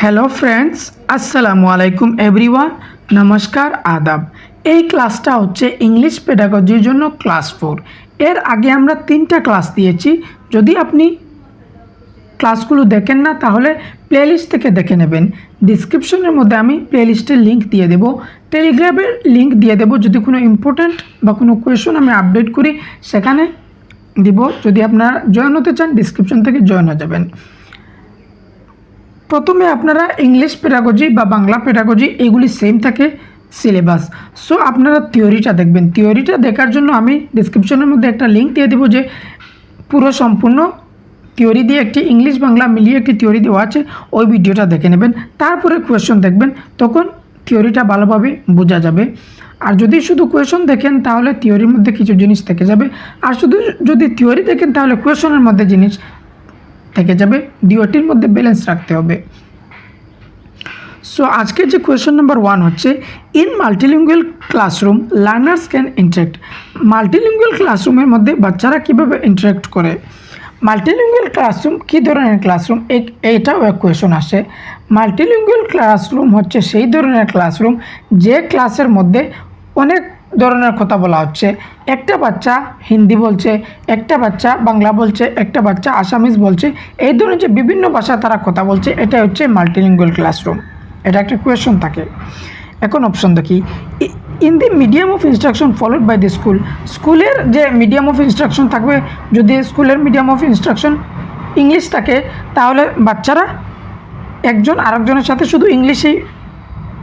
Hello friends, আসসালামু আলাইকুম everyone. নমস্কার, আদাব। এই ক্লাসটা হচ্ছে ইংলিশ পেডাগজির জন্য ক্লাস 4। এর আগে আমরা 3টা ক্লাস দিয়েছি। যদি আপনি ক্লাসগুলো দেখেন না তাহলে প্লেলিস্ট থেকে দেখে নেবেন। ডিসক্রিপশনের মধ্যে আমি প্লেলিস্টের লিঙ্ক দিয়ে দেবো, টেলিগ্রামের লিঙ্ক দিয়ে দেবো। যদি কোনো ইম্পর্ট্যান্ট বা কোনো কোয়েশন আমি আপডেট করি সেখানে দিব। যদি আপনারা জয়েন হতে চান ডিসক্রিপশন থেকে জয়েন হয়ে যাবেন। প্রথমে আপনারা ইংলিশ পেডাগজি বা বাংলা পেডাগজি এগুলি সেম থাকে সিলেবাস। সো আপনারা থিওরিটা দেখবেন। থিওরিটা দেখার জন্য আমি ডিসক্রিপশনের মধ্যে একটা লিঙ্ক দিয়ে দেবো, যে পুরো সম্পূর্ণ থিওরি দিয়ে একটি ইংলিশ বাংলা মিলিয়ে একটি থিওরি দেওয়া আছে, ওই ভিডিওটা দেখে নেবেন। তারপরে কোয়েশন দেখবেন, তখন থিওরিটা ভালোভাবে বোঝা যাবে। আর যদি শুধু কোয়েশন দেখেন তাহলে থিওরির মধ্যে কিছু জিনিস থেকে যাবে, আর শুধু যদি থিওরি দেখেন তাহলে কোয়েশনের মধ্যে জিনিস থেকে যাবে। দুটির মধ্যে ব্যালেন্স রাখতে হবে। সো আজকের যে কোয়েশ্চন নাম্বার 1 হচ্ছে, in multilingual classroom learners can interact. Multilingual ক্লাসরুমের মধ্যে বাচ্চারা কীভাবে ইন্টারেক্ট করে। মাল্টিলিঙ্গুয়াল ক্লাসরুম কী ধরনের ক্লাসরুম, এইটাও এক কোয়েশন আসে। মাল্টিলিঙ্গুয়াল ক্লাসরুম হচ্ছে সেই ধরনের ক্লাসরুম যে ক্লাসের মধ্যে অনেক ধরনের কথা বলা হচ্ছে। একটা বাচ্চা হিন্দি বলছে, একটা বাচ্চা বাংলা বলছে, একটা বাচ্চা আসামিজ বলছে, এই ধরনের যে বিভিন্ন ভাষা তারা কথা বলছে, এটা হচ্ছে মাল্টিলিঙ্গুয়াল ক্লাসরুম। এটা একটা কোয়েশন থাকে। এখন অপশন দেখি, in the medium of instruction followed by the school. স্কুলের যে মিডিয়াম অফ ইনস্ট্রাকশন থাকবে, যদি স্কুলের মিডিয়াম অফ ইনস্ট্রাকশন ইংলিশ থাকে তাহলে বাচ্চারা একজন আরেকজনের সাথে শুধু ইংলিশেই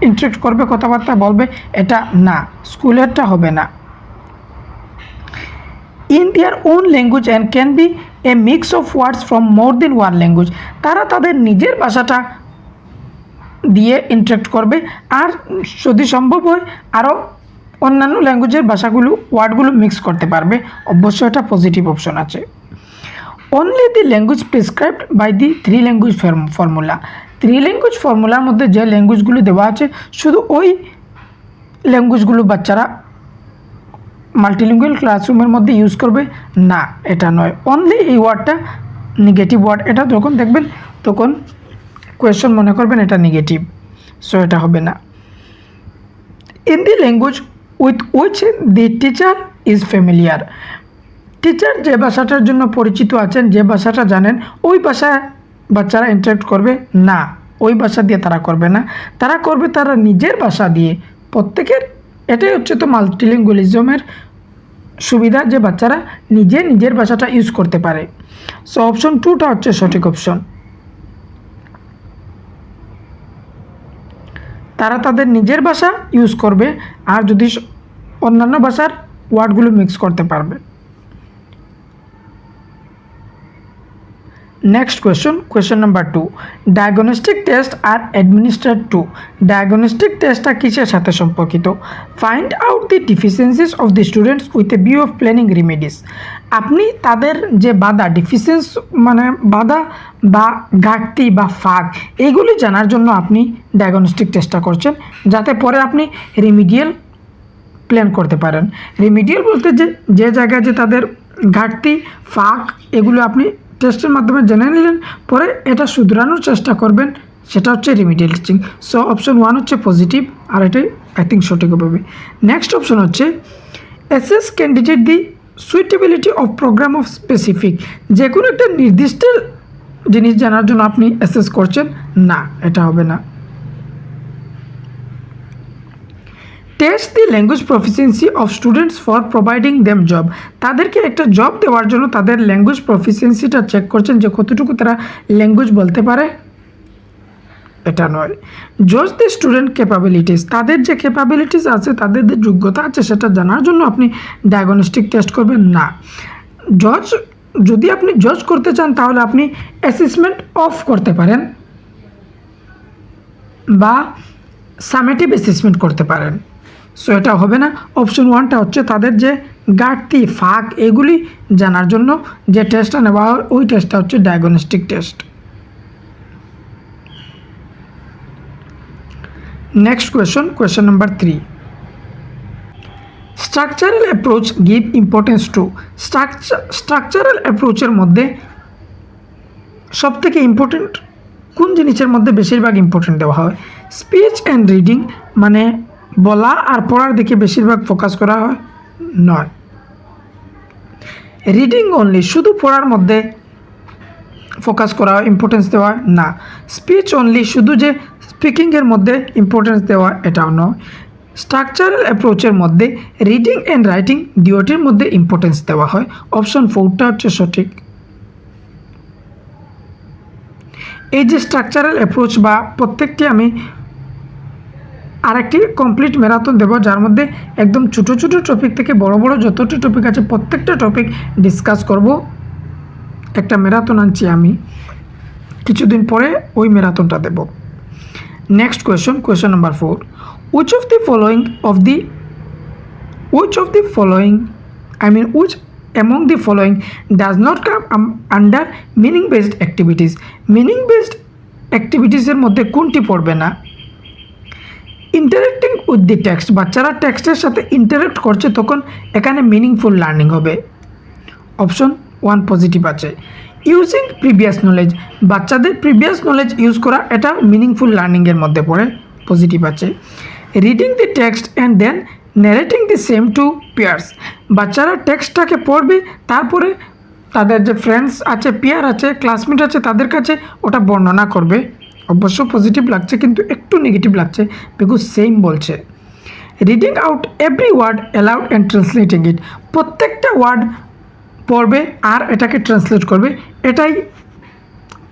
ইন্টারেক্ট করবে, কথাবার্তা বলবে। এটা না, স্কুলেরটা হবে না। In their own language and can be a mix of words from more than one language. তারা তাদের নিজের ভাষাটা দিয়ে ইন্টারেক্ট করবে, আর যদি সম্ভব হয় আরও অন্যান্য ল্যাঙ্গুয়েজের ভাষাগুলো ওয়ার্ডগুলো মিক্স করতে পারবে। অবশ্যই এটা পজিটিভ অপশন আছে। Only the language prescribed by the 3 language formula. 3 language ফর্মুলার মধ্যে যে ল্যাঙ্গুয়েজগুলো দেওয়া আছে শুধু ওই ল্যাঙ্গুয়েজগুলো বাচ্চারা মাল্টিলিঙ্গুয়াল ক্লাসরুমের মধ্যে ইউজ করবে, না এটা নয়। অনলি এই ওয়ার্ডটা নেগেটিভ ওয়ার্ড, এটা যখন দেখবেন তখন কোয়েশ্চন মনে করবেন এটা নেগেটিভ, সো এটা হবে না। In the language with which the teacher is familiar. Teacher যে ভাষাটার জন্য পরিচিত আছেন, যে ভাষাটা জানেন, ওই ভাষায় বাচ্চারা ইন্টারেক্ট করবে না। ওই ভাষা দিয়ে তারা করবে না, তারা করবে তারা নিজের ভাষা দিয়ে। প্রত্যেকের এটাই হচ্ছে তো মাল্টিলিঙ্গুয়ালিজমের সুবিধা, যে বাচ্চারা নিজের ভাষাটা ইউজ করতে পারে। সো অপশন 2টা হচ্ছে সঠিক অপশন। তারা তাদের নিজের ভাষা ইউজ করবে, আর যদি অন্যান্য ভাষার ওয়ার্ডগুলো মিক্স করতে পারবে। Next question number 2, diagnostic test are administrate to. Diagnostic টেস্টটা কিসের সাথে সম্পর্কিত? Find out the deficiencies of the students with a view of planning remedies. আপনি তাদের যে বাধা, ডিফিসিয়েন্স মানে বাধা বা ঘাটতি বা ফাঁক, এগুলি জানার জন্য আপনি ডায়াগনস্টিক টেস্টটা করছেন, যাতে পরে আপনি রিমিডিয়াল প্ল্যান করতে পারেন। রিমিডিয়াল বলতে যে জায়গায় যে তাদের ঘাটতি ফাঁক এগুলো আপনি টেস্টের মাধ্যমে জেনে নিলেন, পরে এটা শুধরানোর চেষ্টা করবেন, সেটা হচ্ছে রিমিডিয়াল টিচিং। সো অপশন 1 হচ্ছে পজিটিভ, আর এটাই আই থিঙ্ক সঠিক হবে। নেক্সট অপশন হচ্ছে assess candidate the suitability of program of specific. যে কোনো একটা নির্দিষ্ট জিনিস জানার জন্য আপনি অ্যাসেস করছেন, না এটা হবে না। Test the language proficiency of students for providing them job. তাদেরকে একটা জব দেওয়ার জন্য তাদের ল্যাঙ্গুয়েজ প্রফিসিয়েন্সিটা চেক করছেন, যে কতটুকু তারা ল্যাঙ্গুয়েজ বলতে পারে, এটা নয়। জজ দি স্টুডেন্ট ক্যাপাবিলিটিস। তাদের যে ক্যাপাবিলিটিস আছে, তাদের যে যোগ্যতা আছে, সেটা জানার জন্য আপনি ডায়াগনস্টিক টেস্ট করবেন, না। যদি আপনি জজ করতে চান তাহলে আপনি অ্যাসেসমেন্ট অফ করতে পারেন বা সামেটিভ অ্যাসেসমেন্ট করতে পারেন। সো এটা হবে না। অপশন 1টা হচ্ছে তাদের যে ঘাটতি ফাঁক এগুলি জানার জন্য যে টেস্টটা নেওয়া হয়, ওই টেস্টটা হচ্ছে diagnostic test. Next question number 3, structural approach give importance to. Structural অ্যাপ্রোচের মধ্যে সবথেকে ইম্পর্টেন্ট কোন জিনিসের মধ্যে বেশিরভাগ ইম্পর্টেন্ট দেওয়া হয়? স্পিচ অ্যান্ড রিডিং মানে বলা আর পড়ার দিকে বেশিরভাগ ফোকাস করা হয়? নয়। রিডিং অনলি শুধু পড়ার মধ্যে ফোকাস করা হয়, ইম্পর্টেন্স দেওয়া হয়? না। স্পিচ অনলি শুধু যে স্পিকিংয়ের মধ্যে ইম্পর্টেন্স দেওয়া, এটাও নয়। স্ট্রাকচারাল অ্যাপ্রোচের মধ্যে রিডিং অ্যান্ড রাইটিং দুটোর মধ্যে ইম্পর্টেন্স দেওয়া হয়। অপশন 4টা হচ্ছে সঠিক। এই যে স্ট্রাকচারাল অ্যাপ্রোচ বা প্রত্যেকটি আমি আরেকটি কমপ্লিট ম্যারাথন দেব, যার মধ্যে একদম ছোটো ছোটো টপিক থেকে বড় বড় যতটি টপিক আছে প্রত্যেকটা টপিক ডিসকাস করব। একটা ম্যারাথন আনছি আমি, কিছুদিন পরে ওই ম্যারাথনটা দেব। Next question number 4, which among the following does not come under meaning based activities? meaning based activities এর মধ্যে কোনটি পড়বে না? ইন্টারেক্টিং উইথ দি টেক্সট, বাচ্চারা টেক্সটের সাথে ইন্টারেক্ট করছে তখন এখানে মিনিংফুল লার্নিং হবে। অপশন 1 পজিটিভ আছে। ইউজিং প্রিভিয়াস নলেজ, বাচ্চাদের প্রিভিয়াস নলেজ ইউজ করা, এটা মিনিংফুল লার্নিংয়ের মধ্যে পড়ে, পজিটিভ আছে। Reading the text and then narrating the same to peers, বাচ্চারা টেক্সটটাকে পড়বে তারপরে তাদের যে ফ্রেন্ডস আছে, পিয়ার আছে, ক্লাসমেট আছে, তাদের কাছে ওটা বর্ণনা করবে। অবশ্য পজিটিভ লাগছে কিন্তু একটু নেগেটিভ লাগছে, বিকজ সেম বলছে। Reading out every word aloud and translating it, প্রত্যেকটা ওয়ার্ড পড়বে আর এটাকে ট্রান্সলেট করবে, এটাই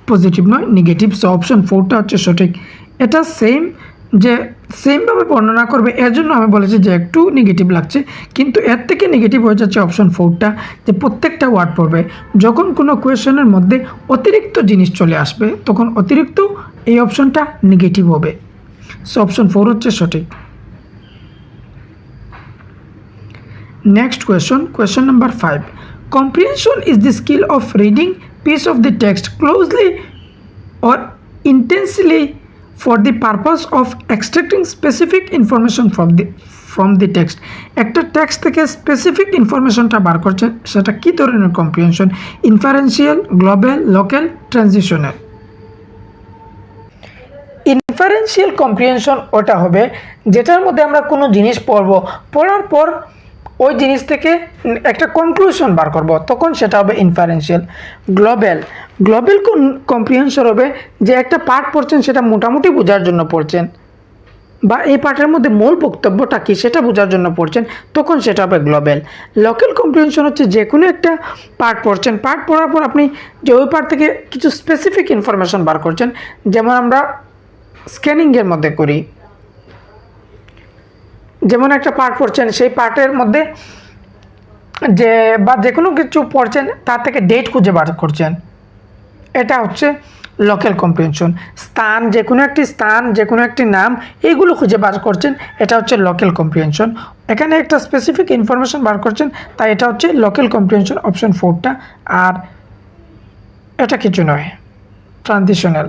পজিটিভ নয়, নেগেটিভ। সো অপশন 4টা হচ্ছে সঠিক। এটা সেমভাবে বর্ণনা করবে, এর জন্য আমি বলেছি যে একটু নেগেটিভ লাগছে, কিন্তু এর থেকে নেগেটিভ হয়ে যাচ্ছে অপশন 4টা, যে প্রত্যেকটা ওয়ার্ড পড়বে। যখন কোনো কোয়েশনের মধ্যে অতিরিক্ত জিনিস চলে আসবে তখন অতিরিক্ত এই অপশনটা নেগেটিভ হবে। সো অপশন 4 হচ্ছে সঠিক। Next question number 5, comprehension is the skill of reading piece of the text closely or intensely for the purpose of extracting specific information from the text. একটা টেক্সট থেকে স্পেসিফিক ইনফরমেশনটা বার করছে, সেটা কী ধরনের comprehension? Inferential, global, local, transitional. Inferential comprehension ওটা হবে যেটার মধ্যে আমরা কোনো জিনিস পড়ার পর ওই জিনিস থেকে একটা কনক্লুশন বার করব, তখন সেটা হবে ইনফারেন্সিয়াল। গ্লোবাল কম্প্রিহেনশন হবে যে একটা পার্ট পড়ছেন সেটা মোটামুটি বোঝার জন্য পড়ছেন, বা এই পার্টের মধ্যে মূল বক্তব্যটা কী সেটা বোঝার জন্য পড়ছেন, তখন সেটা হবে গ্লোবাল। লোকাল কম্প্রিহেনশন হচ্ছে যে কোনো একটা পার্ট পড়ছেন, পার্ট পড়ার পর আপনি যে ওই পার্ট থেকে কিছু স্পেসিফিক ইনফরমেশন বার করছেন, যেমন আমরা স্ক্যানিংয়ের মধ্যে করি। যেমন একটা পার্ট পড়ছেন, সেই পার্টের মধ্যে যে কোনো কিছু পড়ছেন তার থেকে ডেট খুঁজে বার করছেন, এটা হচ্ছে লোকাল কম্প্রিহেনশন। যে কোনো একটি নাম, এইগুলো খুঁজে বার করছেন, এটা হচ্ছে লোকাল কম্প্রিহেনশন। এখানে একটা স্পেসিফিক ইনফরমেশন বার করছেন, তাই এটা হচ্ছে লোকাল কম্প্রিহেনশন, অপশন 4টা। আর এটা কিছু নয়, ট্রানজিশনাল,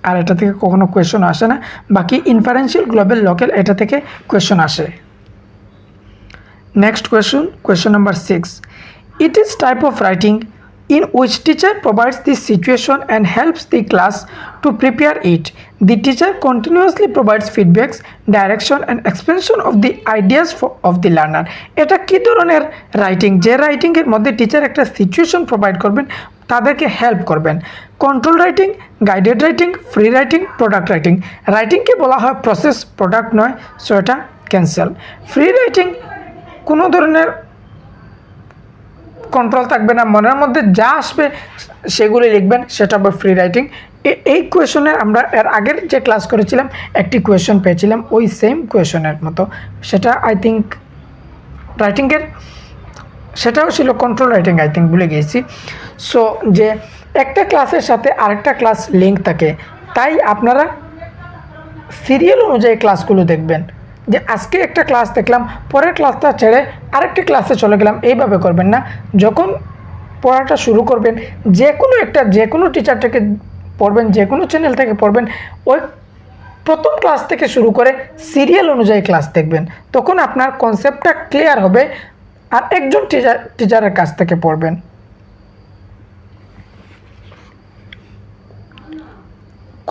আর এটা থেকে কখনো কোয়েশন আসে না। বাকি ইনফারেন্সিয়াল, গ্লোবাল, লোকাল, এটা থেকে কোয়েশন আসে। Next question number 6, it is type of writing in which teacher provides the situation and helps the class to prepare it. The teacher continuously provides feedbacks, direction and expansion of the ideas of the learner. এটা কি ধরনের writing? যে রাইটিংয়ের মধ্যে teacher একটা situation provide করবেন, তাদেরকে help করবেন। Control writing, guided writing, free writing, product writing. রাইটিংকে বলা হয় প্রসেস, প্রোডাক্ট নয়, সো এটা ক্যান্সেল। ফ্রি রাইটিং কোনো ধরনের কন্ট্রোল থাকবে না, মনের মধ্যে যা আসবে সেগুলি লিখবেন, সেটা হবে ফ্রি রাইটিং। এই কোয়েশনের আমরা এর আগের যে ক্লাস করেছিলাম একটি কোয়েশন পেয়েছিলাম ওই সেম কোয়েশনের মতো, সেটা আই থিঙ্ক রাইটিংয়ের, সেটাও ছিল কন্ট্রোল রাইটিং, আই থিঙ্ক ভুলে গিয়েছি। সো যে একটা ক্লাসের সাথে আরেকটা ক্লাস লিঙ্ক থাকে, তাই আপনারা সিরিয়াল অনুযায়ী ক্লাসগুলো দেখবেন। যে আজকে একটা ক্লাস দেখলাম, পরের ক্লাসটা ছেড়ে আরেকটি ক্লাসে চলে গেলাম, এইভাবে করবেন না। যখন পড়াটা শুরু করবেন, যে কোনো টিচার থেকে পড়বেন, যে কোনো চ্যানেল থেকে পড়বেন, ওই প্রথম ক্লাস থেকে শুরু করে সিরিয়াল অনুযায়ী ক্লাস দেখবেন, তখন আপনার কনসেপ্টটা ক্লিয়ার হবে। আর একজন টিচারের কাছ থেকে পড়বেন।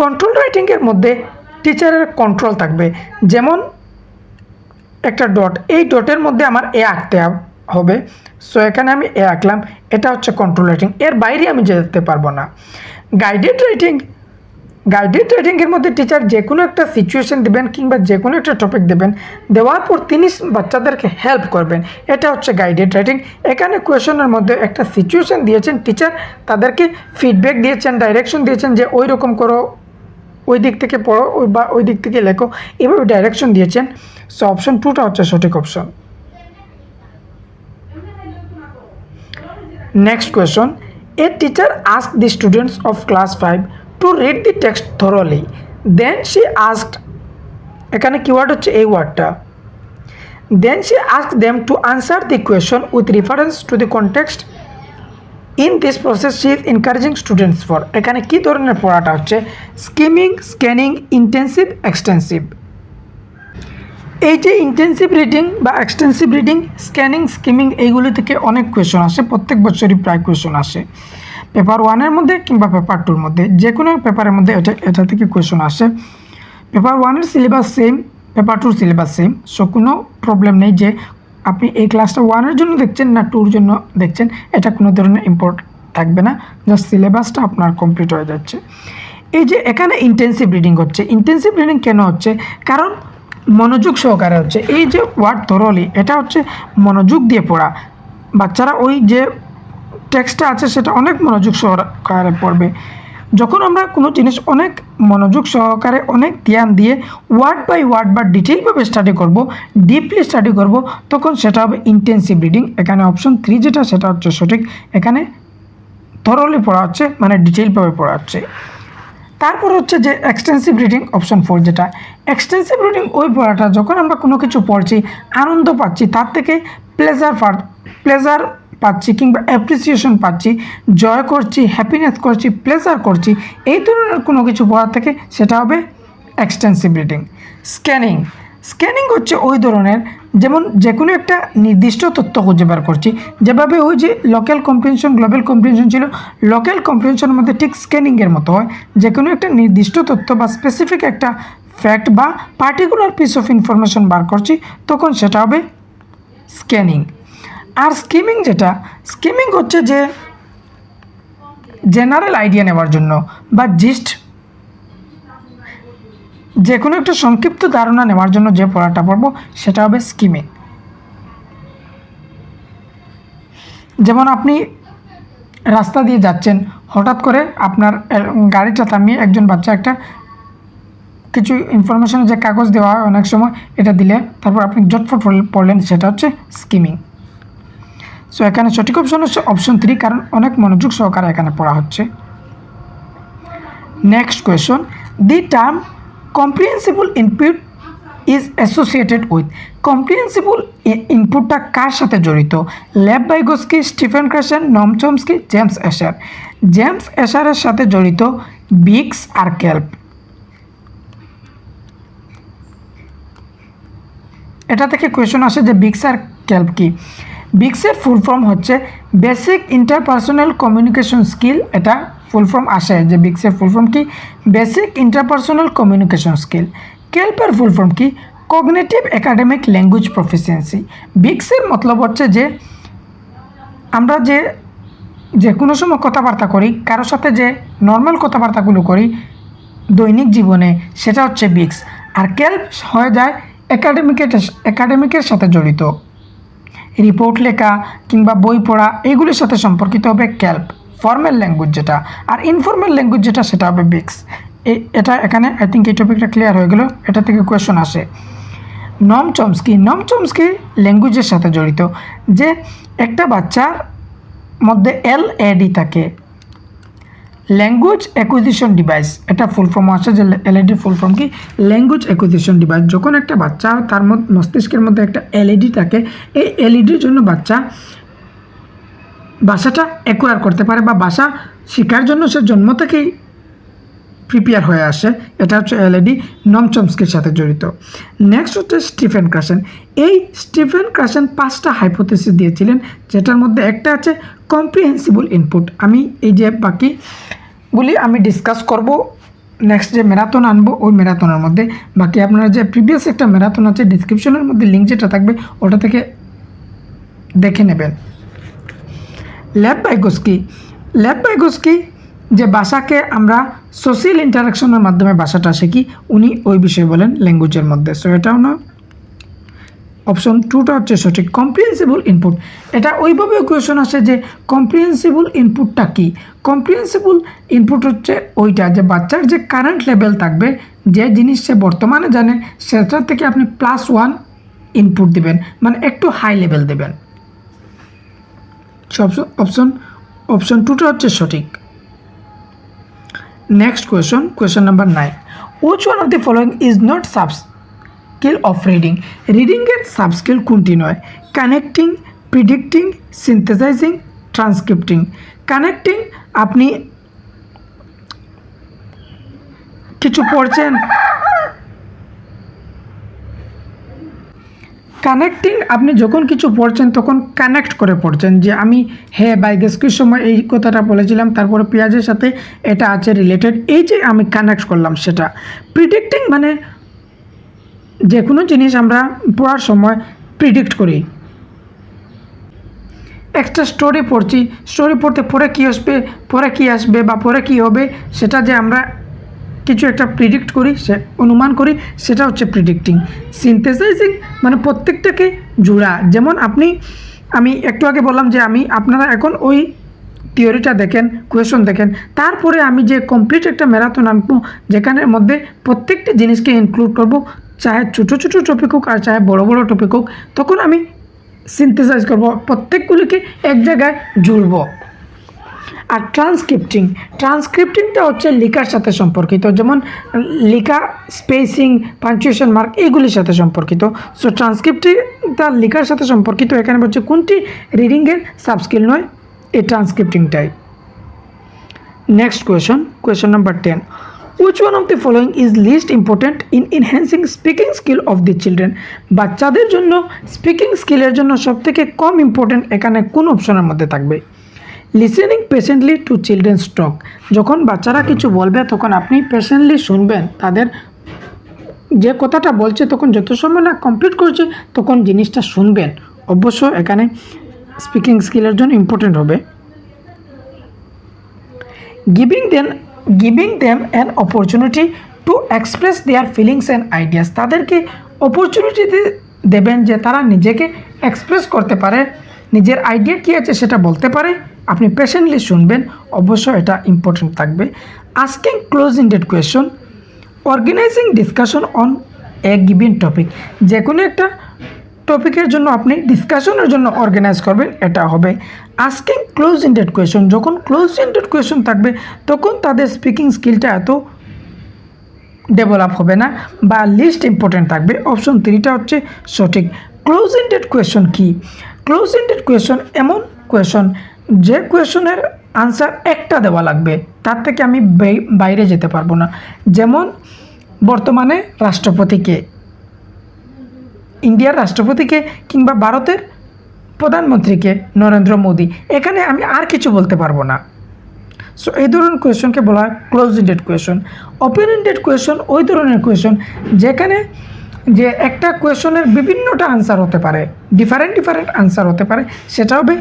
কন্ট্রোল রাইটিংয়ের মধ্যে টিচারের কন্ট্রোল থাকবে, যেমন একটা ডট, এই ডটের মধ্যে আমার এ আঁকতে হবে, সো এখানে আমি এ আঁকলাম, এটা হচ্ছে কন্ট্রোল রাইটিং, এর বাইরে আমি যেতে পারবো না। গাইডেড রাইটিংয়ের মধ্যে টিচার যে কোনো একটা সিচুয়েশন দেবেন কিংবা যে কোনো একটা টপিক দেবেন, দেওয়ার পর তিনি বাচ্চাদেরকে হেল্প করবেন, এটা হচ্ছে গাইডেড রাইটিং। এখানে কোয়েশনের মধ্যে একটা সিচুয়েশন দিয়েছেন টিচার, তাদেরকে ফিডব্যাক দিয়েছেন, ডাইরেকশন দিয়েছেন যে ওই রকম করো, ওই দিক থেকে পড়ো বা ওই দিক থেকে লেখো, এভাবে ডাইরেকশন দিয়েছেন। সো অপশন 2টা হচ্ছে সঠিক option. Next question, a teacher asked the students of class 5 to read the text thoroughly, then she asked, এখানে কিওয়ার্ড হচ্ছে এই ওয়ার্ডটা, then she asked them to answer the question with reference to the context. In this process she is encouraging students for, এখানে কী ধরনের পড়াটা হচ্ছে? Skimming, scanning, intensive, extensive. এই যে ইন্টেন্সিভ রিডিং বা এক্সটেন্সিভ রিডিং, স্ক্যানিং, স্কিমিং, এইগুলি থেকে অনেক কোয়েশন আসে, প্রত্যেক বছরই প্রায় কোয়েশন আসে, পেপার 1-এর মধ্যে কিংবা পেপার 2-র মধ্যে, যে কোনো পেপারের মধ্যে এটা থেকে কোয়েশন আসে। পেপার 1-এর সিলেবাস সেম, পেপার 2-র সিলেবাস সেম, সো কোনো প্রবলেম নেই যে আপনি এই ক্লাসটা 1-এর জন্য দেখছেন না 2-র জন্য দেখছেন, এটা কোনো ধরনের ইম্পর্ট থাকবে না, জাস্ট সিলেবাসটা আপনার কমপ্লিট হয়ে যাচ্ছে। এই যে এখানে ইন্টেন্সিভ রিডিং হচ্ছে, ইন্টেন্সিভ রিডিং কেন হচ্ছে? কারণ মনোযোগ সহকারে হচ্ছে। এই যে ওয়ার্ড থরলি, এটা হচ্ছে মনোযোগ দিয়ে পড়া, বাচ্চারা ওই যে টেক্সটটা আছে সেটা অনেক মনোযোগ সহকারে পড়বে। যখন আমরা কোনো জিনিস অনেক মনোযোগ সহকারে, অনেক ধ্যান দিয়ে ওয়ার্ড বাই ওয়ার্ড বা ডিটেইলভাবে স্টাডি করব, ডিপলি স্টাডি করব, তখন সেটা হবে ইন্টেন্সিভ রিডিং। এখানে অপশন 3 যেটা, সেটা হচ্ছে সঠিক। এখানে থরলি পড়া হচ্ছে, মানে ডিটেইলভাবে পড়া হচ্ছে। তারপর হচ্ছে যে এক্সটেন্সিভ রিডিং, অপশন 4 যেটা। এক্সটেন্সিভ রিডিং ওই পড়াটা যখন আমরা কোনো কিছু পড়ছি, আনন্দ পাচ্ছি, তার থেকে প্লেজার পাচ্ছি কিংবা অ্যাপ্রিসিয়েশন পাচ্ছি, জয় করছি, হ্যাপিনেস করছি, প্লেজার করছি, এই ধরনের কোনো কিছু পড়া থেকে সেটা হবে এক্সটেন্সিভ রিডিং। স্ক্যানিং হচ্ছে ওই ধরনের, যেমন যে কোনো একটা নির্দিষ্ট তথ্য খুঁজে বের করছি, যেভাবে ওই যে লোকাল কম্প্রিহেনশন, গ্লোবাল কম্প্রিহেনশন ছিল, লোকাল কম্প্রিহেনশনের মধ্যে ঠিক স্ক্যানিংয়ের মতো হয়, যে কোনো একটা নির্দিষ্ট তথ্য বা স্পেসিফিক একটা ফ্যাক্ট বা পার্টিকুলার পিস অফ ইনফরমেশন বার করছি, তখন সেটা হবে স্ক্যানিং। আর স্কিমিং হচ্ছে যে জেনারেল আইডিয়া নেওয়ার জন্য বা জিস্ট, যে কোনো একটা সংক্ষিপ্ত ধারণা নেওয়ার জন্য যে পড়াটা পড়বো সেটা হবে স্কিমিং। যেমন আপনি রাস্তা দিয়ে যাচ্ছেন, হঠাৎ করে আপনার গাড়িটা থামিয়ে একজন বাচ্চা একটা কিছু ইনফরমেশন, যে কাগজ দেওয়া হয় অনেক সময়, এটা দিলে তারপর আপনি ঝটফট পড়লেন, সেটা হচ্ছে স্কিমিং। সো এখানে সঠিক অপশন হচ্ছে অপশন 3, কারণ অনেক মনোযোগ সহকারে এখানে পড়া হচ্ছে। Next question, the term comprehensible input is associated with, comprehensible ইনপুটটা কার সাথে জড়িত? লেভ ভাইগোস্কি, স্টিফেন ক্রাসেন, নম চমস্কি, জেমস এশার। জেমস এশারের সাথে জড়িত বিক্স আর কেল্প। এটা থেকে কোয়েশন আসে যে বিক্স আর কেল্প কি। বিক্সের ফুল ফর্ম হচ্ছে বেসিক ইন্টারপার্সোনাল কমিউনিকেশন স্কিল, এটা ফুল ফর্ম আসে যে বিক্সের ফুল ফর্ম কি? Basic interpersonal communication skill. কেল্পের ফুল ফর্ম কি? Cognitive academic language proficiency. বিক্সের মতলব হচ্ছে যে আমরা যে কোনো সময় কথাবার্তা করি, কারোর সাথে যে নর্মাল কথাবার্তাগুলো করি দৈনিক জীবনে, সেটা হচ্ছে বিক্স। আর কেল্প হয়ে যায় একাডেমিকের সাথে জড়িত, রিপোর্ট লেখা কিংবা বই পড়া, এগুলির সাথে সম্পর্কিত হবে কেল্প, ফর্মাল ল্যাঙ্গুয়েজ যেটা। আর ইনফর্মাল ল্যাঙ্গুয়েজ যেটা, সেটা হবে বিক্স। এটা এখানে আই থিঙ্ক এই টপিকটা ক্লিয়ার হয়ে গেল, এটা থেকে কোয়েশন আসে। নম চমস্কি ল্যাঙ্গুয়েজের সাথে জড়িত, যে একটা বাচ্চার মধ্যে LAD থাকে, ল্যাঙ্গুয়েজ অ্যাকুইজিশন ডিভাইস, এটা ফুল ফর্ম আসে যে LAD ফুল ফর্ম কি? Language acquisition device. যখন একটা বাচ্চা, তার মস্তিষ্কের মধ্যে একটা LED থাকে, এই LADর জন্য বাচ্চা ভাষাটা অ্যাকোয়ার করতে পারে বা ভাষা শেখার জন্য সে জন্ম থেকেই প্রিপেয়ার হয়ে আসে, এটা হচ্ছে LAD। নম চমস্কির সাথে জড়িত। নেক্সট হচ্ছে স্টিফেন ক্রাসেন। এই স্টিফেন ক্রাসেন 5টা হাইপোথিসিস দিয়েছিলেন, যেটার মধ্যে একটা আছে কম্প্রিহেন্সিবল ইনপুট। আমি এই যে বাকি গুলি আমি ডিসকাস করব নেক্সট যে ম্যারাথন আনবো ওই ম্যারাথনের মধ্যে। বাকি আপনারা যে প্রিভিয়াস একটা ম্যারাথন আছে ডিসক্রিপশনের মধ্যে লিঙ্ক যেটা থাকবে ওটা থেকে দেখে নেবেন। লেভ ভাইগোস্কি, লেভ ভাইগোস্কি যে ভাষাকে আমরা সোশ্যাল ইন্টারাকশনের মাধ্যমে ভাষাটা শিখি, উনি ওই বিষয়ে বলেন ল্যাঙ্গুয়েজের মধ্যে। সো এটাও না, অপশন 2টা হচ্ছে সঠিক। কম্প্রিহেন্সিবল ইনপুট, এটা ওইভাবে কোয়েশন আসে যে কম্প্রিহেন্সিবল ইনপুটটা কি। কম্প্রিহেন্সিবল ইনপুট হচ্ছে ওইটা যে বাচ্চার যে কারেন্ট লেভেল থাকবে, যে জিনিস সে বর্তমানে জানে সেটা থেকে আপনি +1 ইনপুট দিবেন, মানে একটু হাই লেভেল দেবেন। অপশন 2টা হচ্ছে সঠিক। Next question number 9, which one of the following is not subskill of reading? রিডিংয়ের সাবস্কিল কোনটি নয়? কানেক্টিং, প্রিডিক্টিং, সিনথেসাইজিং, ট্রান্সক্রিপ্টিং। কানেক্টিং, আপনি কিছু পড়ছেন, কানেক্টিং আপনি যখন কিছু পড়ছেন তখন কানেক্ট করে পড়ছেন, যে আমি হ্যাঁ ভাইগোস্কির সময় এই কথাটা বলেছিলাম, তারপরে পেঁয়াজের সাথে এটা আছে রিলেটেড, এই যে আমি কানেক্ট করলাম সেটা। প্রিডিক্টিং মানে যে কোনো জিনিস আমরা পড়ার সময় প্রিডিক্ট করি। একটা স্টোরি পড়ছি, স্টোরি পড়তে পরে কী আসবে বা পরে কী হবে সেটা যে আমরা কিছু একটা প্রিডিক্ট করি, সে অনুমান করি, সেটা হচ্ছে প্রিডিক্টিং। সিনথেসাইজিং মানে প্রত্যেকটাকে জোড়া, যেমন আমি একটু আগে বললাম যে আপনারা এখন ওই থিওরিটা দেখেন, কোয়েশন দেখেন, তারপরে আমি যে কমপ্লিট একটা ম্যারাথন আনবো যেখানের মধ্যে প্রত্যেকটি জিনিসকে ইনক্লুড করব, চাহে ছোটো ছোটো টপিক হোক আর চাহে বড় বড় টপিক হোক, তখন আমি সিনথেসাইজ করব, প্রত্যেকগুলিকে এক জায়গায় জুড়ব। আর ট্রান্সক্রিপ্টিংটা হচ্ছে লেখার সাথে সম্পর্কিত, যেমন লেখা, স্পেসিং, পাঞ্চুয়েশন মার্ক এইগুলির সাথে সম্পর্কিত। সো ট্রান্সক্রিপ্টিংটা লেখার সাথে সম্পর্কিত, এখানে বলছে কোনটি রিডিংয়ের সাবস্কিল নয়, এই ট্রান্সক্রিপ্টিংটাই। Next question number 10, which one of the following is least important in enhancing speaking skill of the children? বাচ্চাদের জন্য স্পিকিং স্কিলের জন্য সবথেকে কম ইম্পর্টেন্ট এখানে কোন অপশনের মধ্যে থাকবে? লিসেনিং পেশেন্টলি টু চিলড্রেন্স টক, যখন বাচ্চারা কিছু বলবে তখন আপনি পেশেন্টলি শুনবেন, তাদের যে কথাটা বলছে তখন যত সময় না কমপ্লিট করছে তখন জিনিসটা শুনবেন, অবশ্য এখানে স্পিকিং স্কিলের জন্য ইম্পর্টেন্ট হবে। giving them an opportunity to express their feelings and ideas, তাদেরকে অপরচুনিটি দেবেন যে তারা নিজেকে এক্সপ্রেস করতে পারে, নিজের আইডিয়া কী আছে সেটা বলতে পারে, আপনি পেশেন্টলি শুনবেন, অবশ্য এটা ইম্পর্টেন্ট থাকবে। Asking close ended question, organizing discussion on a given topic, যে কোনো একটা টপিকের জন্য আপনি ডিসকাশনের জন্য অর্গানাইজ করবেন, এটা হবে। আস্কিং ক্লোজ এন্ডেড কোয়েশন, যখন ক্লোজ এন্ডেড কোয়েশন থাকবে তখন তাদের স্পিকিং স্কিলটা এত ডেভেলপ হবে না বা লিস্ট ইম্পর্টেন্ট থাকবে। অপশন 3টা হচ্ছে সঠিক। ক্লোজ এন্ডেড কোয়েশন কি? ক্লোজ এন্ডেড কোয়েশন এমন কোয়েশন যে কোয়েশনের আনসার একটা দেওয়া লাগবে, তার থেকে আমি বাইরে যেতে পারবো না। যেমন বর্তমানে রাষ্ট্রপতিকে, ইন্ডিয়ার রাষ্ট্রপতিকে কিংবা ভারতের প্রধানমন্ত্রীকে নরেন্দ্র মোদী, এখানে আমি আর কিছু বলতে পারবো না। সো এই ধরনের কোয়েশনকে বলা হয় close ended question. Open ended question ওই ধরনের কোয়েশন যেখানে যে একটা কোয়েশনের বিভিন্নটা আনসার হতে পারে, ডিফারেন্ট আনসার হতে পারে, সেটা হবে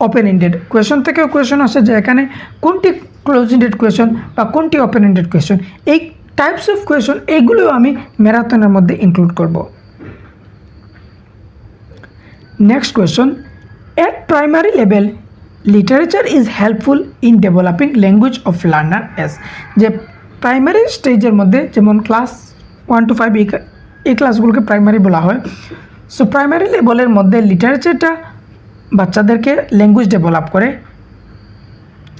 ওপেন এন্ডেড। কোয়েশন থেকেও কোয়েশন আসে যে এখানে কোনটি ক্লোজ এন্ডেড কোয়েশন বা কোনটি ওপেন এন্ডেড কোয়েশন, এই টাইপস অফ কোয়েশন এইগুলোও আমি ম্যারাথনের মধ্যে ইনক্লুড করব। Next question, at primary level literature is helpful in developing language of learner S, যে প্রাইমারি স্টেজের মধ্যে যেমন ক্লাস 1 to 5 এই ক্লাসগুলোকে প্রাইমারি বলা হয়। সো প্রাইমারি লেভেলের মধ্যে লিটারেচারটা বাচ্চাদেরকে ল্যাঙ্গুয়েজ ডেভেলপ করে,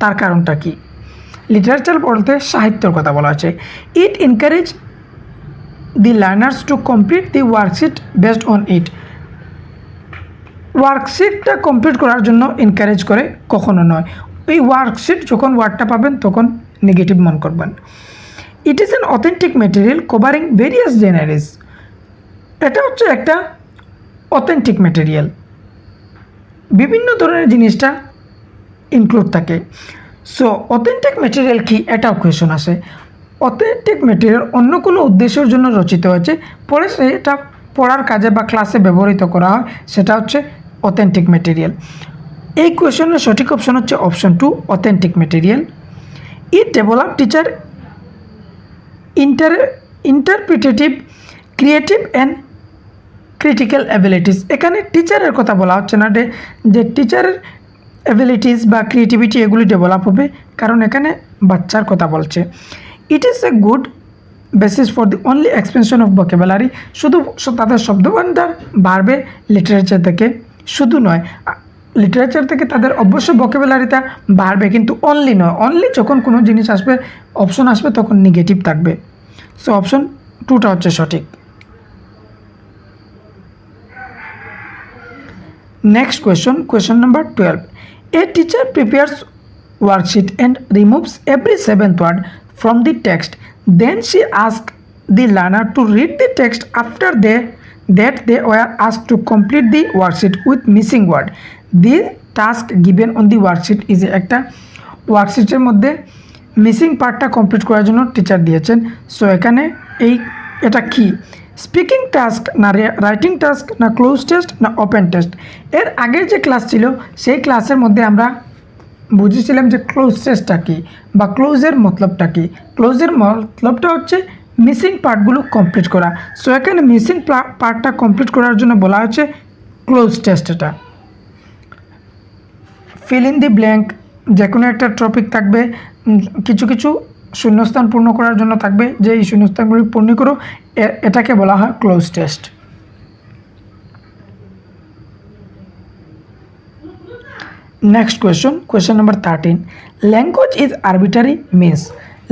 তার কারণটা কি? লিটারেচার বলতে সাহিত্যের কথা বলা হচ্ছে। It encourage the learners to complete the worksheet based on it, ওয়ার্কশিটটা কমপ্লিট করার জন্য এনকারেজ করে, কখনো নয়। এই ওয়ার্কশিট যখন ওয়ার্ডটা পাবেন তখন নেগেটিভ মনে করবেন। It is an authentic material covering various generous, এটা হচ্ছে একটা অথেন্টিক ম্যাটেরিয়াল, বিভিন্ন ধরনের জিনিসটা ইনক্লুড থাকে। সো অথেন্টিক ম্যাটেরিয়াল কি, এটাও কোয়েশন আসে। অথেন্টিক ম্যাটেরিয়াল অন্য কোনো উদ্দেশ্যের জন্য রচিত হয়েছে, পরে সেটা পড়ার কাজে বা ক্লাসে ব্যবহৃত করা হয়, সেটা হচ্ছে অথেন্টিক ম্যাটেরিয়াল। এই কোয়েশনের সঠিক অপশন হচ্ছে option 2, authentic material. It develop teacher interpretative, creative and critical abilities. এখানে টিচারের কথা বলা হচ্ছে না, যে টিচারের অ্যাবিলিটিস বা ক্রিয়েটিভিটি এগুলি ডেভেলপ হবে, কারণ এখানে বাচ্চার কথা বলছে। It is a good basis for the only expansion of vocabulary, শুধু তাদের শব্দভাণ্ডার বাড়বে লিটারেচার থেকে, শুধু নয় লিটারেচার থেকে তাদের অবশ্যই ভোকাবুলারিটা বাড়বে, কিন্তু অনলি নয়। অনলি যখন কোনো জিনিস আসবে, অপশন আসবে, তখন নেগেটিভ থাকবে। সো অপশন 2টা হচ্ছে সঠিক। Next question number 12. A teacher prepares worksheet and removes every seventh word from the text. Then she asks the learner to read the text after that they were asked to complete the worksheet with missing word. The task given on the worksheet is একটা ওয়ার্কশিটের মধ্যে missing পার্টটা complete করার জন্য teacher দিয়েছেন। So এখানে এটা কি, speaking task না রাইটিং টাস্ক না ক্লোজ টেস্ট না ওপেন টেস্ট? এর আগের যে ক্লাস ছিল সেই ক্লাসের মধ্যে আমরা বুঝেছিলাম যে ক্লোজ টেস্টটা কী বা ক্লোজের মতলবটা কী। ক্লোজের মতলবটা হচ্ছে মিসিং পার্টগুলো কমপ্লিট করা। সো এখানে মিসিং পার্টটা কমপ্লিট করার জন্য বলা হচ্ছে ক্লোজ টেস্ট। এটা ফিল ইন দি ব্ল্যাঙ্ক, যে কোনো একটা টপিক থাকবে, কিছু কিছু শূন্যস্থান পূর্ণ করার জন্য থাকবে, যে এই শূন্যস্থানগুলি পূর্ণ করো, এটাকে বলা হয় cloze test. Next question number 13। Language is arbitrary means,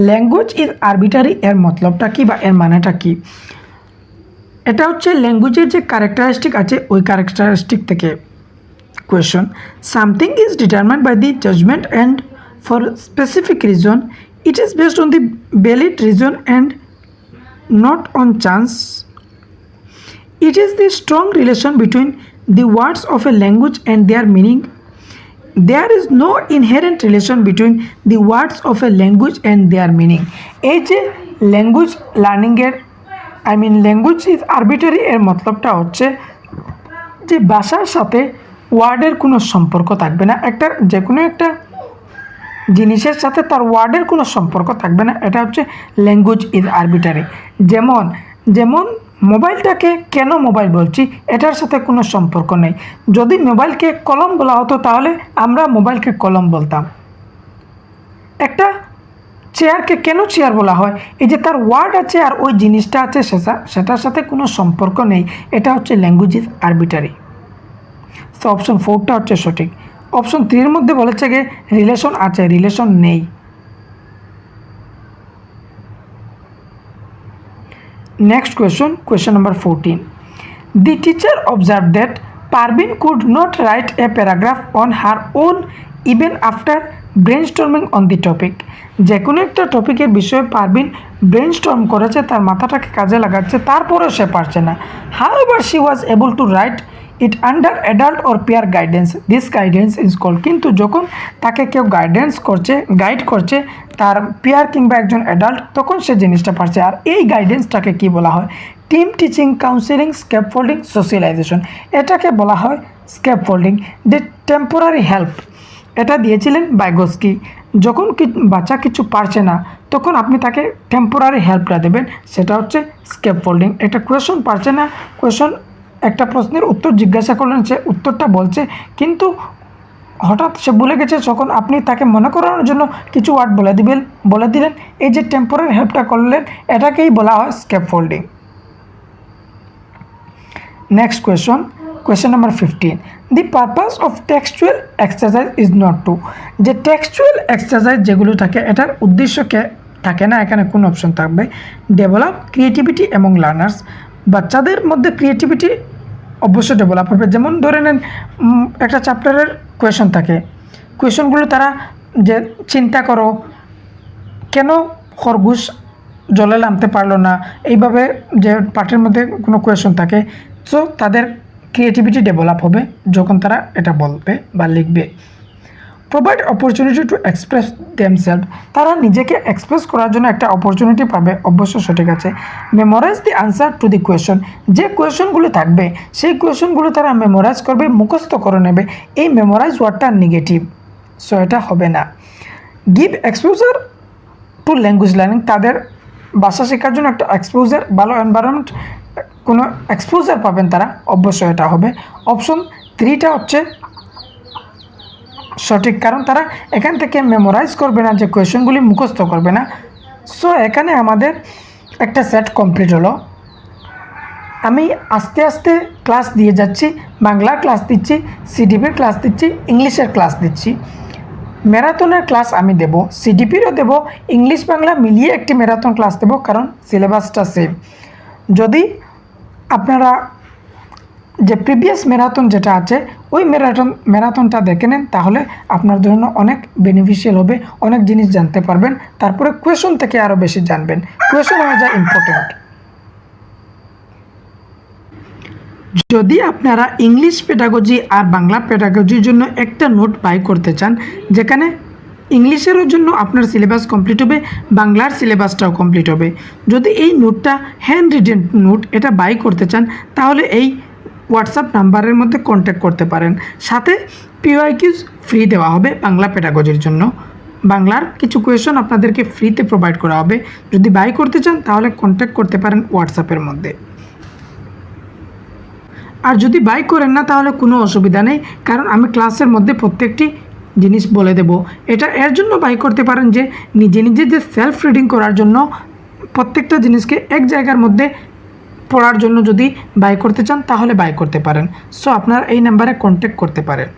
language is arbitrary এর মতলবটা কী বা এর মানেটা কী? এটা হচ্ছে ল্যাঙ্গুয়েজের যে ক্যারেক্টারিস্টিক আছে ওই ক্যারেক্টারিস্টিক থেকে question. Something is determined by the judgement and for specific reason, it is based on the valid reason and not on chance. It is the strong relation between the words of a language and their meaning. There is no inherent relation between the words of a language and their meaning. এই যে language লার্নিংয়ের language is arbitrary এর মতলবটা হচ্ছে যে ভাষার সাথে ওয়ার্ডের কোনো সম্পর্ক থাকবে না, যে কোনো একটা জিনিসের সাথে তার ওয়ার্ডের কোনো সম্পর্ক থাকবে না, এটা হচ্ছে ল্যাঙ্গুয়েজ ইজ আরবিটারি। যেমন মোবাইলটাকে কেন মোবাইল বলছি, এটার সাথে কোনো সম্পর্ক নেই। যদি মোবাইলকে কলম বলা হতো তাহলে আমরা মোবাইলকে কলম বলতাম। একটা চেয়ারকে কেন চেয়ার বলা হয়, এই যে তার ওয়ার্ড আছে আর ওই জিনিসটা আছে, সেটার সাথে কোনো সম্পর্ক নেই, এটা হচ্ছে ল্যাঙ্গুয়েজ ইজ আরবিটারি। তো অপশন 4টা হচ্ছে সঠিক। অপশন 3-এর মধ্যে বলেছে যে রিলেশন আছে, রিলেশন নেই। Next question number 14। The teacher observe that Parveen could not write a paragraph on her own even after brainstorming on the topic. যে কোনো একটা টপিকের বিষয়ে পারভিন ব্রেনস্টর্ম করেছে, তার মাথাটাকে কাজে লাগাচ্ছে, তারপরেও সে পারছে না। However she was able to write it under adult or peer guidance, this guidance is called. কিন্তু যখন তাকে কেউ গাইড করছে, তার পেয়ার কিংবা একজন অ্যাডাল্ট, তখন সে জিনিসটা পারছে। আর এই গাইডেন্সটাকে কি বলা হয়? টিম টিচিং, কাউন্সেলিং, স্ক্যাপফোল্ডিং, সোশ্যালাইজেশন, এটাকে বলা হয় স্ক্যাপফোল্ডিং। দি টেম্পোরারি হেল্প, এটা দিয়েছিলেন ভাইগোস্কি। যখন বাচ্চা কিছু পারছে না, তখন আপনি তাকে টেম্পোরারি হেল্পটা দেবেন, সেটা হচ্ছে স্ক্যাপফোল্ডিং। একটা কোয়েশন পারছে না, একটা প্রশ্নের উত্তর জিজ্ঞাসা করলেন, সে উত্তরটা বলছে কিন্তু হঠাৎ সে ভুলে গেছে, তখন আপনি তাকে মনে করানোর জন্য কিছু ওয়ার্ড বলে দিলেন, এই যে টেম্পোরারি হেল্পটা করলেন, এটাকেই বলা হয় scaffolding. Next question number 15। The purpose of textual exercise is not to, যে টেক্সচুয়াল এক্সারসাইজ যেগুলো থাকে এটার উদ্দেশ্য থাকে না, এখানে কোন অপশন থাকবে? ডেভেলপ ক্রিয়েটিভিটি এবং লার্নার্স, বাচ্চাদের মধ্যে ক্রিয়েটিভিটি অবশ্যই ডেভেলপ হবে। যেমন ধরে নেন একটা চ্যাপ্টারের কোয়েশন থাকে, কোয়েশনগুলো তারা যে চিন্তা করো কেন খরগোশ জলে নামতে পারলো না, এইভাবে যে পাঠের মধ্যে কোনো কোয়েশন থাকে, সো তাদের ক্রিয়েটিভিটি ডেভেলপ হবে যখন তারা এটা বলবে বা লিখবে। Provide opportunity to express themselves, তারা নিজেকে এক্সপ্রেস করার জন্য একটা অপরচুনিটি পাবে, অবশ্য সঠিক আছে। Memorize the answer to the question, যে কোয়েশনগুলো থাকবে সেই কোয়েশনগুলো তারা মেমোরাইজ করবে, মুখস্থ করে নেবে। এই মেমোরাইজ ওয়ার্ডটা নেগেটিভ, সো এটা হবে না। Give exposure two language learning, তাদের ভাষা শেখার জন্য একটা এক্সপোজার, ভালো এনভায়রনমেন্ট, কোনো এক্সপোজার পাবেন তারা, অবশ্যই এটা হবে। অপশন 3টা হচ্ছে সঠিক, কারণ তারা এখান থেকে মেমোরাইজ করবে না, যে কোয়েশনগুলি মুখস্থ করবে না। সো এখানে আমাদের একটা সেট কমপ্লিট হলো। আমি আস্তে আস্তে ক্লাস দিয়ে যাচ্ছি, বাংলার ক্লাস দিচ্ছি, সিডিপির ক্লাস দিচ্ছি, ইংলিশের ক্লাস দিচ্ছি। ম্যারাথনের ক্লাস আমি দেব, সিডিপিরও দেব, ইংলিশ বাংলা মিলিয়ে একটি ম্যারাথন ক্লাস দেব, কারণ সিলেবাসটা সেম। যদি আপনারা যে প্রিভিয়াস ম্যারাথন যেটা আছে ওই ম্যারাথনটা দেখে নেন, তাহলে আপনার জন্য অনেক বেনিফিশিয়াল হবে, অনেক জিনিস জানতে পারবেন। তারপরে কোয়েশন থেকে আরও বেশি জানবেন, কোয়েশন হয়ে যায় ইম্পর্টেন্ট। যদি আপনারা ইংলিশ পেডাগজি আর বাংলা পেডাগজির জন্য একটা নোট বাই করতে চান, যেখানে ইংলিশেরও জন্য আপনার সিলেবাস কমপ্লিট হবে, বাংলার সিলেবাসটাও কমপ্লিট হবে, যদি এই নোটটা হ্যান্ড রিটেন নোট এটা বাই করতে চান, তাহলে এই হোয়াটসঅ্যাপ নাম্বারের মধ্যে কন্ট্যাক্ট করতে পারেন। সাথে পিওআইকিউজ ফ্রি দেওয়া হবে বাংলা পেডাগজির জন্য, বাংলার কিছু কোয়েশন আপনাদেরকে ফ্রিতে প্রোভাইড করা হবে। যদি বাই করতে চান তাহলে কন্ট্যাক্ট করতে পারেন হোয়াটসঅ্যাপের মধ্যে। আর যদি বাই করেন না তাহলে কোনো অসুবিধা নেই, কারণ আমি ক্লাসের মধ্যে প্রত্যেকটি জিনিস বলে দেব। এটা এর জন্য বাই করতে পারেন যে নিজে নিজে যে সেলফ রিডিং করার জন্য প্রত্যেকটা জিনিসকে এক জায়গার মধ্যে পড়ার জন্য যদি বাই করতে চান তাহলে বাই করতে পারেন। সো আপনারা এই নাম্বারে কন্ট্যাক্ট করতে পারেন।